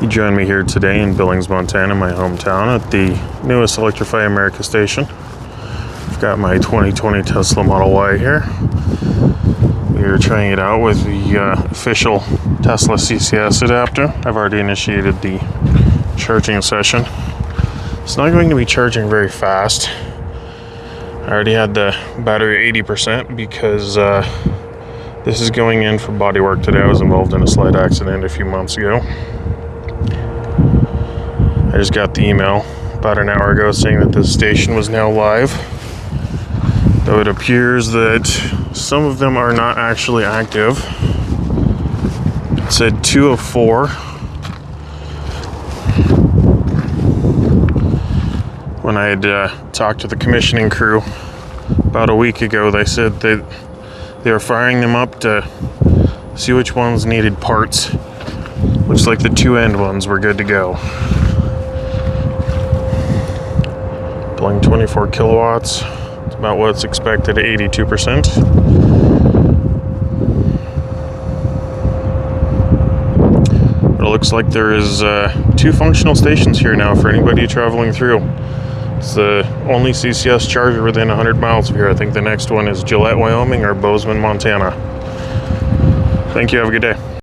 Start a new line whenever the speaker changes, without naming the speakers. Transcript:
You join me here today in Billings, Montana, my hometown, at the newest Electrify America station. I've got my 2020 Tesla Model Y here. We are trying it out with the official Tesla CCS adapter. I've already initiated the charging session. It's not going to be charging very fast. I already had the battery 80% because this is going in for body work today. I was involved in a slight accident a few months ago. I just got the email about an hour ago saying that this station was now live. Though it appears that some of them are not actually active. It said 2 of 4. When I had talked to the commissioning crew about a week ago, they said that they were firing them up to see which ones needed parts. Looks like the 2 end ones were good to go. Pulling 24 kilowatts. It's about what's expected at 82%. It looks like there is 2 functional stations here now for anybody traveling through. It's the only CCS charger within 100 miles of here. I think the next one is Gillette, Wyoming, or Bozeman, Montana. Thank you. Have a good day.